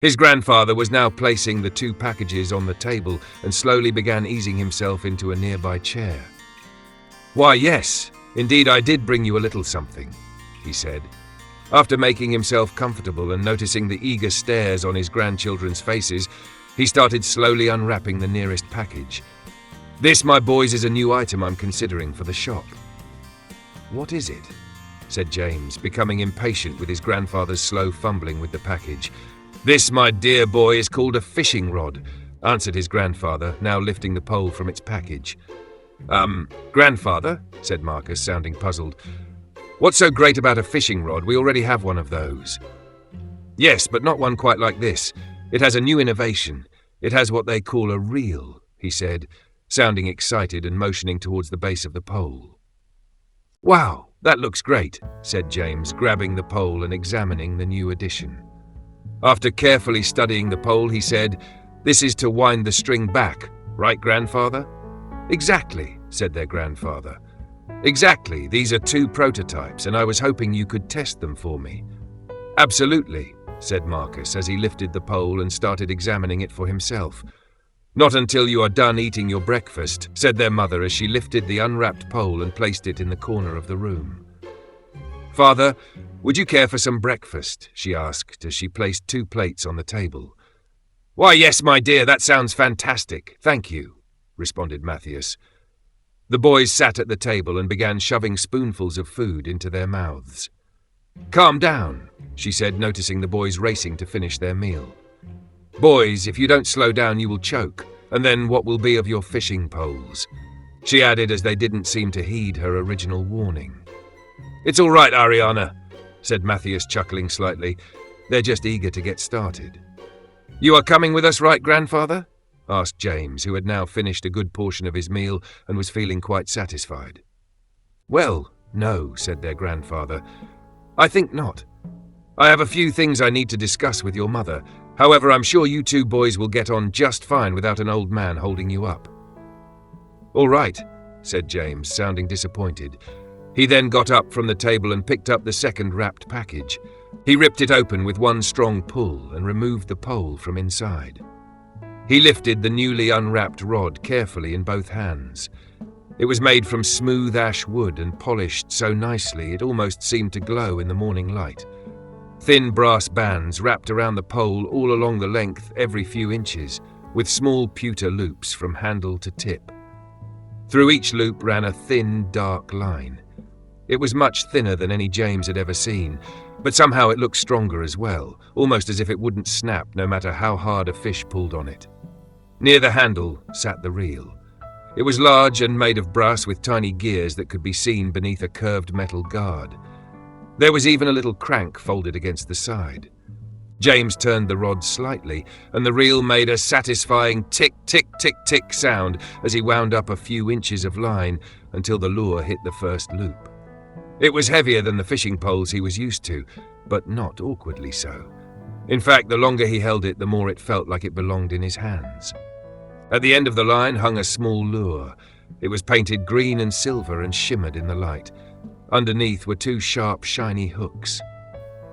His grandfather was now placing the 2 packages on the table and slowly began easing himself into a nearby chair. "Why, yes, indeed I did bring you a little something," he said. After making himself comfortable and noticing the eager stares on his grandchildren's faces, he started slowly unwrapping the nearest package. "This, my boys, is a new item I'm considering for the shop." "What is it?" said James, becoming impatient with his grandfather's slow fumbling with the package. "This, my dear boy, is called a fishing rod," answered his grandfather, now lifting the pole from its package. Grandfather," said Marcus, sounding puzzled. "What's so great about a fishing rod? We already have one of those." "Yes, but not one quite like this. It has a new innovation. It has what they call a reel," he said, sounding excited and motioning towards the base of the pole. "Wow, that looks great," said James, grabbing the pole and examining the new addition. After carefully studying the pole, he said, "This is to wind the string back, right, grandfather?" "Exactly," said their grandfather. "Exactly, these are 2 prototypes, and I was hoping you could test them for me." "Absolutely," said Marcus as he lifted the pole and started examining it for himself. "Not until you are done eating your breakfast," said their mother as she lifted the unwrapped pole and placed it in the corner of the room. "Father, would you care for some breakfast?" she asked as she placed 2 plates on the table. "Why, yes, my dear, that sounds fantastic. Thank you," responded Matthias. The boys sat at the table and began shoving spoonfuls of food into their mouths. "Calm down," she said, noticing the boys racing to finish their meal. "Boys, if you don't slow down, you will choke, and then what will be of your fishing poles?" she added as they didn't seem to heed her original warning. "It's all right, Ariana," said Matthias, chuckling slightly. "They're just eager to get started." "You are coming with us, right, grandfather?" asked James, who had now finished a good portion of his meal and was feeling quite satisfied. "Well, no," said their grandfather. "I think not. I have a few things I need to discuss with your mother. However, I'm sure you 2 boys will get on just fine without an old man holding you up." "All right," said James, sounding disappointed. He then got up from the table and picked up the 2nd wrapped package. He ripped it open with one strong pull and removed the pole from inside. He lifted the newly unwrapped rod carefully in both hands. It was made from smooth ash wood and polished so nicely it almost seemed to glow in the morning light. Thin brass bands wrapped around the pole all along the length every few inches, with small pewter loops from handle to tip. Through each loop ran a thin, dark line. It was much thinner than any James had ever seen, but somehow it looked stronger as well, almost as if it wouldn't snap no matter how hard a fish pulled on it. Near the handle sat the reel. It was large and made of brass with tiny gears that could be seen beneath a curved metal guard. There was even a little crank folded against the side. James turned the rod slightly, and the reel made a satisfying tick, tick, tick, tick sound as he wound up a few inches of line until the lure hit the first loop. It was heavier than the fishing poles he was used to, but not awkwardly so. In fact, the longer he held it, the more it felt like it belonged in his hands. At the end of the line hung a small lure. It was painted green and silver and shimmered in the light. Underneath were 2 sharp, shiny hooks.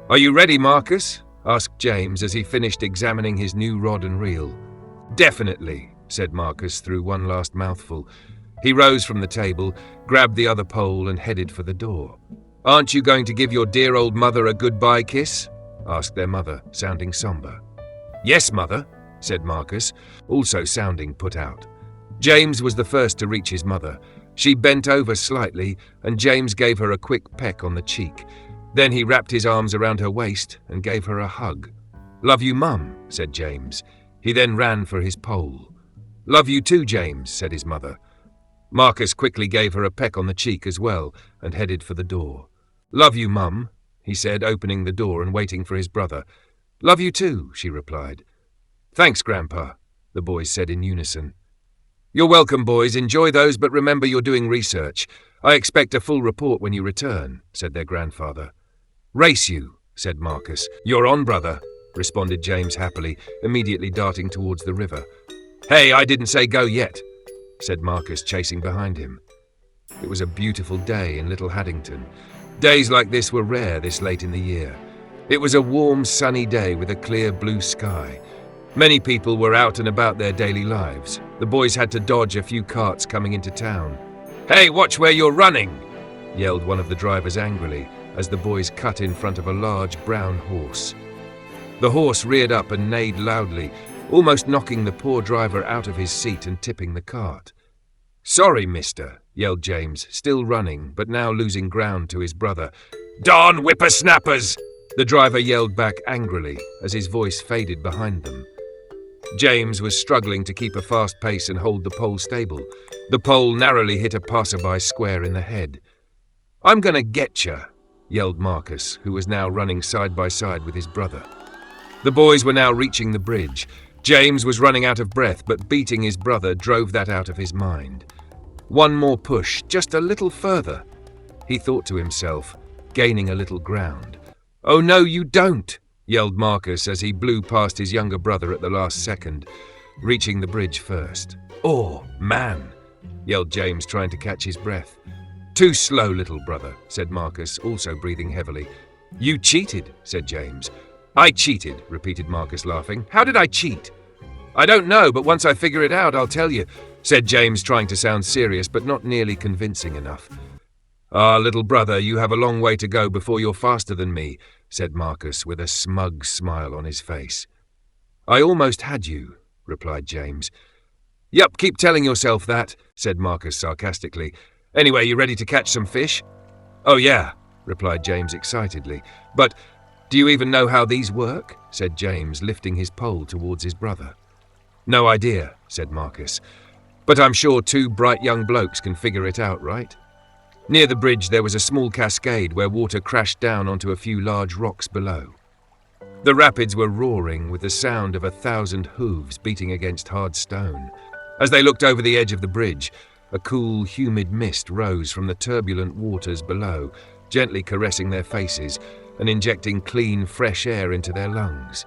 "Are you ready, Marcus?" asked James as he finished examining his new rod and reel. "Definitely," said Marcus through one last mouthful. He rose from the table, grabbed the other pole and headed for the door. "Aren't you going to give your dear old mother a goodbye kiss?" asked their mother, sounding somber. "Yes, mother," said Marcus, also sounding put out. James was the first to reach his mother. She bent over slightly, and James gave her a quick peck on the cheek. Then he wrapped his arms around her waist and gave her a hug. "Love you, Mum," said James. He then ran for his pole. "Love you too, James," said his mother. Marcus quickly gave her a peck on the cheek as well and headed for the door. "Love you, Mum," he said, opening the door and waiting for his brother. "Love you too," she replied. "Thanks, Grandpa," the boys said in unison. "You're welcome, boys. Enjoy those, but remember you're doing research. I expect a full report when you return," said their grandfather. "Race you," said Marcus. "You're on, brother," responded James happily, immediately darting towards the river. "Hey, I didn't say go yet," said Marcus, chasing behind him. It was a beautiful day in Little Haddington. Days like this were rare this late in the year. It was a warm, sunny day with a clear blue sky. Many people were out and about their daily lives. The boys had to dodge a few carts coming into town. "Hey, watch where you're running!" yelled one of the drivers angrily as the boys cut in front of a large brown horse. The horse reared up and neighed loudly, almost knocking the poor driver out of his seat and tipping the cart. "Sorry, mister," yelled James, still running, but now losing ground to his brother. "Darn whippersnappers!" the driver yelled back angrily as his voice faded behind them. James was struggling to keep a fast pace and hold the pole stable. The pole narrowly hit a passerby square in the head. "I'm gonna getcha," yelled Marcus, who was now running side by side with his brother. The boys were now reaching the bridge. James was running out of breath, but beating his brother drove that out of his mind. One more push, just a little further, he thought to himself, gaining a little ground. "Oh no, you don't!" yelled Marcus as he blew past his younger brother at the last second, reaching the bridge first. "Oh, man!" yelled James, trying to catch his breath. "Too slow, little brother," said Marcus, also breathing heavily. "You cheated," said James. "I cheated," repeated Marcus, laughing. "How did I cheat?" "I don't know, but once I figure it out, I'll tell you," said James, trying to sound serious, but not nearly convincing enough. "Ah, little brother, you have a long way to go before you're faster than me," said Marcus, with a smug smile on his face. "I almost had you," replied James. "Yup, keep telling yourself that," said Marcus sarcastically. "Anyway, you ready to catch some fish?" "Oh yeah," replied James excitedly. "But do you even know how these work?" said James, lifting his pole towards his brother. "No idea," said Marcus. "But I'm sure two bright young blokes can figure it out, right?" Near the bridge there was a small cascade where water crashed down onto a few large rocks below. The rapids were roaring with the sound of 1,000 hooves beating against hard stone. As they looked over the edge of the bridge, a cool, humid mist rose from the turbulent waters below, gently caressing their faces and injecting clean, fresh air into their lungs.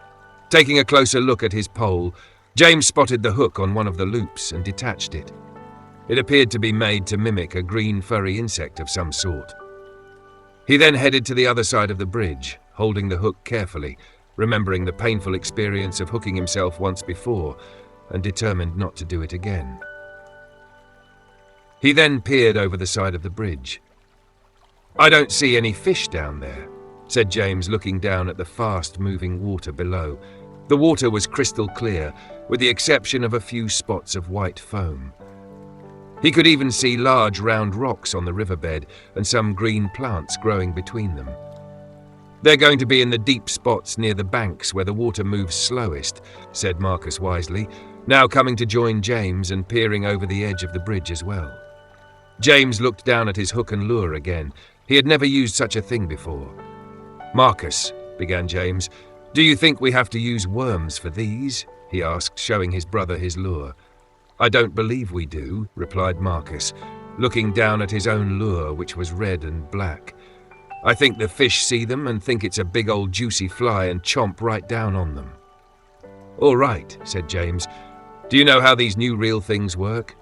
Taking a closer look at his pole, James spotted the hook on one of the loops and detached it. It appeared to be made to mimic a green furry insect of some sort. He then headed to the other side of the bridge, holding the hook carefully, remembering the painful experience of hooking himself once before, and determined not to do it again. He then peered over the side of the bridge. "I don't see any fish down there," said James, looking down at the fast-moving water below. The water was crystal clear, with the exception of a few spots of white foam. He could even see large round rocks on the riverbed and some green plants growing between them. "They're going to be in the deep spots near the banks where the water moves slowest," said Marcus wisely, now coming to join James and peering over the edge of the bridge as well. James looked down at his hook and lure again. He had never used such a thing before. "Marcus," began James, "do you think we have to use worms for these?" he asked, showing his brother his lure. "I don't believe we do," replied Marcus, looking down at his own lure, which was red and black. "I think the fish see them and think it's a big old juicy fly and chomp right down on them." "All right," said James. "Do you know how these new reel things work?"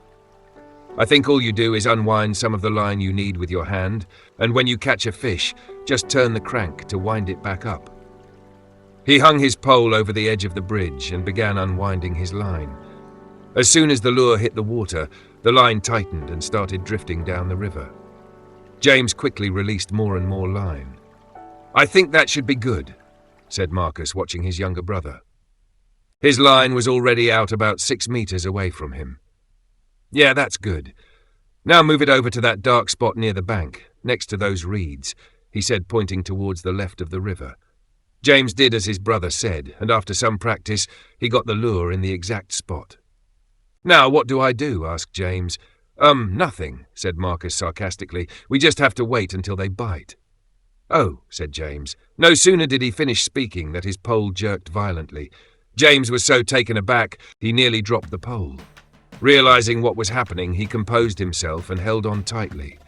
"I think all you do is unwind some of the line you need with your hand, and when you catch a fish, just turn the crank to wind it back up." He hung his pole over the edge of the bridge and began unwinding his line. As soon as the lure hit the water, the line tightened and started drifting down the river. James quickly released more and more line. "I think that should be good," said Marcus, watching his younger brother. His line was already out about 6 meters away from him. "Yeah, that's good. Now move it over to that dark spot near the bank, next to those reeds," he said, pointing towards the left of the river. James did as his brother said, and after some practice, he got the lure in the exact spot. "Now, what do I do?" asked James. Nothing," said Marcus sarcastically. "We just have to wait until they bite." "Oh," said James. No sooner did he finish speaking that his pole jerked violently. James was so taken aback, he nearly dropped the pole. Realizing what was happening, he composed himself and held on tightly.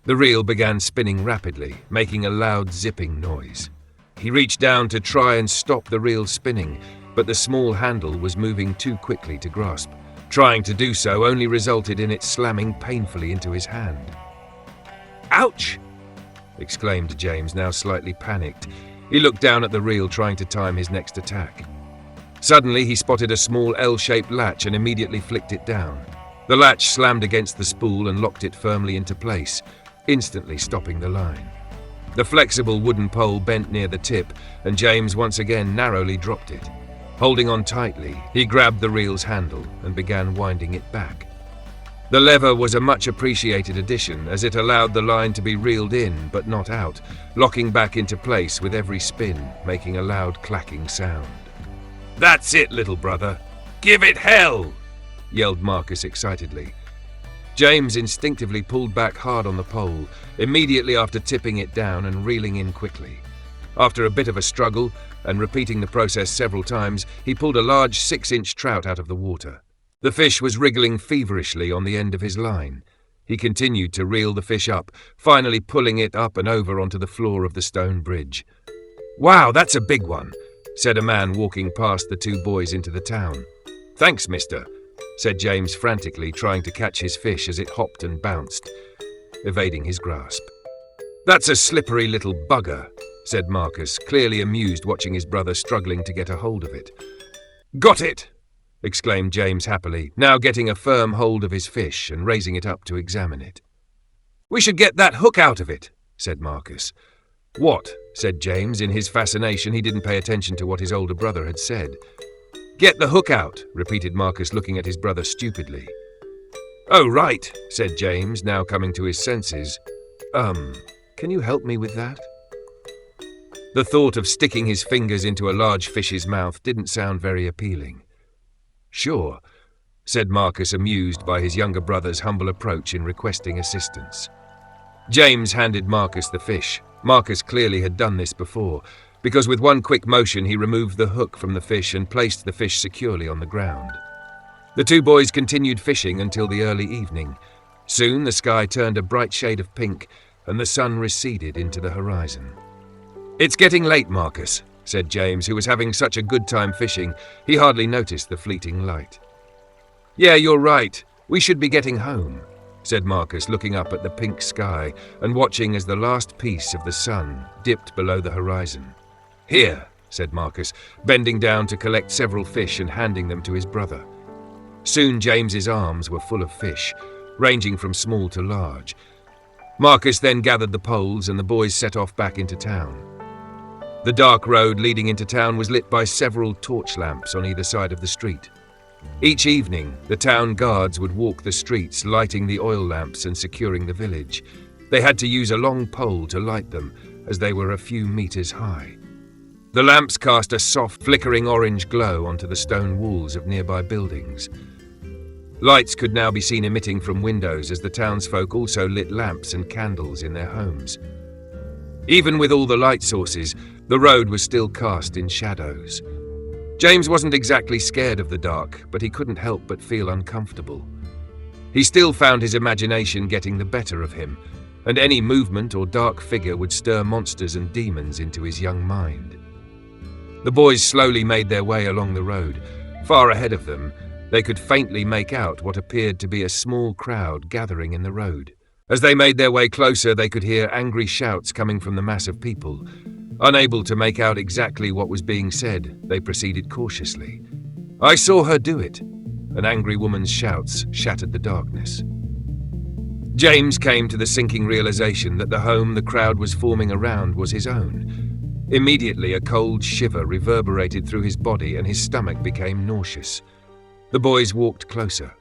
The reel began spinning rapidly, making a loud zipping noise. He reached down to try and stop the reel spinning, but the small handle was moving too quickly to grasp. Trying to do so only resulted in it slamming painfully into his hand. "Ouch!" exclaimed James, now slightly panicked. He looked down at the reel, trying to time his next attack. Suddenly, he spotted a small L-shaped latch and immediately flicked it down. The latch slammed against the spool and locked it firmly into place, instantly stopping the line. The flexible wooden pole bent near the tip, and James once again narrowly dropped it. Holding on tightly, he grabbed the reel's handle and began winding it back. The lever was a much appreciated addition, as it allowed the line to be reeled in but not out, locking back into place with every spin, making a loud clacking sound. "That's it, little brother. Give it hell!" yelled Marcus excitedly. James instinctively pulled back hard on the pole, immediately after tipping it down and reeling in quickly. After a bit of a struggle, and repeating the process several times, he pulled a large 6-inch trout out of the water. The fish was wriggling feverishly on the end of his line. He continued to reel the fish up, finally pulling it up and over onto the floor of the stone bridge. "Wow, that's a big one," said a man walking past the two boys into the town. "Thanks, mister," said James frantically, trying to catch his fish as it hopped and bounced, evading his grasp. "That's a slippery little bugger," said Marcus, clearly amused watching his brother struggling to get a hold of it. "Got it!" exclaimed James happily, now getting a firm hold of his fish and raising it up to examine it. "We should get that hook out of it," said Marcus. "What?" said James. In his fascination, he didn't pay attention to what his older brother had said. "Get the hook out," repeated Marcus, looking at his brother stupidly. "Oh, right," said James, now coming to his senses. Can you help me with that?" The thought of sticking his fingers into a large fish's mouth didn't sound very appealing. "Sure," said Marcus, amused by his younger brother's humble approach in requesting assistance. James handed Marcus the fish. Marcus clearly had done this before, because with one quick motion he removed the hook from the fish and placed the fish securely on the ground. The two boys continued fishing until the early evening. Soon the sky turned a bright shade of pink, and the sun receded into the horizon. "It's getting late, Marcus," said James, who was having such a good time fishing, he hardly noticed the fleeting light. "Yeah, you're right. We should be getting home," said Marcus, looking up at the pink sky and watching as the last piece of the sun dipped below the horizon. "Here," said Marcus, bending down to collect several fish and handing them to his brother. Soon James's arms were full of fish, ranging from small to large. Marcus then gathered the poles and the boys set off back into town. The dark road leading into town was lit by several torch lamps on either side of the street. Each evening, the town guards would walk the streets, lighting the oil lamps and securing the village. They had to use a long pole to light them, as they were a few meters high. The lamps cast a soft, flickering orange glow onto the stone walls of nearby buildings. Lights could now be seen emitting from windows as the townsfolk also lit lamps and candles in their homes. Even with all the light sources, the road was still cast in shadows. James wasn't exactly scared of the dark, but he couldn't help but feel uncomfortable. He still found his imagination getting the better of him, and any movement or dark figure would stir monsters and demons into his young mind. The boys slowly made their way along the road. Far ahead of them, they could faintly make out what appeared to be a small crowd gathering in the road. As they made their way closer, they could hear angry shouts coming from the mass of people. Unable to make out exactly what was being said, they proceeded cautiously. "I saw her do it." An angry woman's shouts shattered the darkness. James came to the sinking realization that the home the crowd was forming around was his own. Immediately, a cold shiver reverberated through his body and his stomach became nauseous. The boys walked closer.